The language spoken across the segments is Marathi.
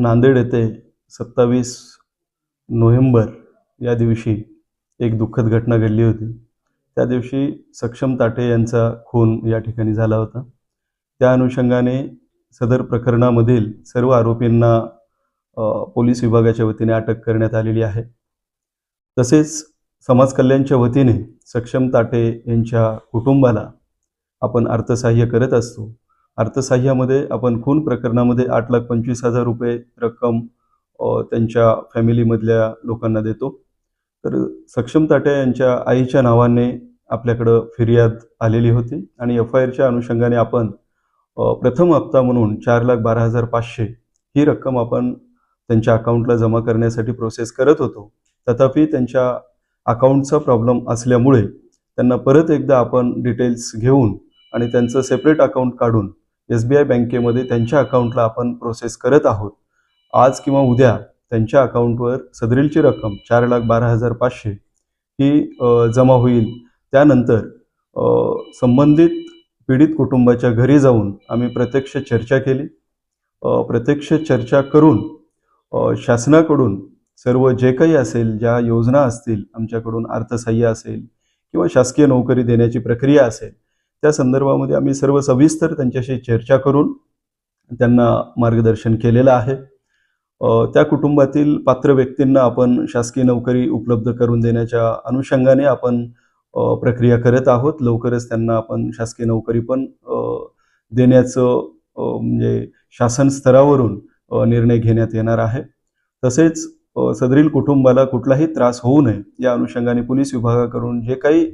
नांदेड येथे 27 नोव्हेंबर या दिवशी एक दुःखद घटना घडली होती। त्या दिवशी सक्षम ताटे यांचा खून या ठिकाणी झाला होता। त्या अनुषंगाने सदर प्रकरणामधील सर्व आरोपींना पोलीस विभागाच्या वतीने अटक करण्यात आलेली आहे। तसेच समाज कल्याणच्या वतीने सक्षम ताटे यांच्या कुटुंबाला आपण अर्थसहाय्य करत असतो। अर्थसहाय्यामध्ये आपण खून प्रकरणामध्ये 8,25,000 रुपये रक्कम त्यांच्या फॅमिलीमधल्या लोकांना देतो। तर सक्षम ताटे यांच्या आईच्या नावाने आपल्याकडे फिर्याद आलेली होती आणि एफ-आय-आरच्या अनुषंगाने आपण प्रथम हप्ता म्हणून 4,12,500 ही रक्कम आपण त्यांच्या अकाउंटला जमा करण्यासाठी प्रोसेस करत होतो। तथापि त्यांच्या अकाउंटचा प्रॉब्लेम असल्यामुळे त्यांना परत एकदा आपण डिटेल्स घेऊन आणि त्यांचं सेपरेट अकाउंट काढून SBI बँकेमध्ये त्यांच्या अकाउंटला आपण प्रोसेस करत आहोत। आज किंवा उद्या त्यांच्या अकाउंटवर सदरीलची रक्कम 4,12,500 ही जमा होईल। त्यानंतर संबंधित पीडित कुटुंबाच्या घरी जाऊन आम्ही प्रत्यक्ष चर्चा केली। प्रत्यक्ष चर्चा करून शासनाकडून सर्व जे काही असेल, ज्या योजना असतील, आमच्याकडून अर्थसहाय्य असेल किंवा शासकीय नोकरी देण्याची प्रक्रिया असेल, त्या संदर्भामध्ये आम्ही सर्व सविस्तर त्यांच्याशी चर्चा करून त्यांना मार्गदर्शन केलेलं आहे। त्या कुटुंबातील पात्र व्यक्तींना आपण शासकीय नोकरी उपलब्ध करून देण्याच्या अनुषंगाने आपण प्रक्रिया करत आहोत। लवकरच त्यांना आपण शासकीय नोकरी पण देण्याचं म्हणजे शासन स्तरावरून निर्णय घेण्यात येणार आहे। तसेच सदरील कुटुंबाला कुठलाही त्रास होऊ नये या अनुषंगाने पोलीस विभागाकडून जे काही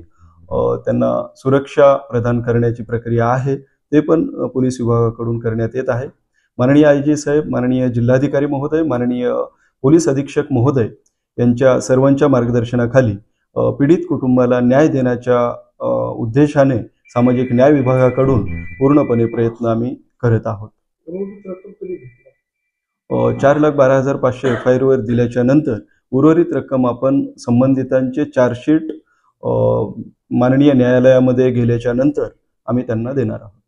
त्यांना सुरक्षा प्रदान करण्याची प्रक्रिया आहे ते पण पोलीस विभागाकडून करण्यात येत आहे। माननीय IG साहेब, माननीय जिल्हाधिकारी महोदय, माननीय पोलीस अधीक्षक महोदय यांच्या सर्वांच्या मार्गदर्शनाखाली पीडित कुटुंबाला न्याय देण्याच्या उद्देशाने सामाजिक न्याय विभागाकडून पूर्णपणे प्रयत्न आम्ही करत आहोत। 4,12,500 एफ-आय-आरवर दिल्याच्या नंतर उर्वरित रक्कम आपण संबंधितांचे चार्जशीट माननीय न्यायालयामध्ये गेल्याच्या नंतर आम्ही त्यांना देणार आहोत।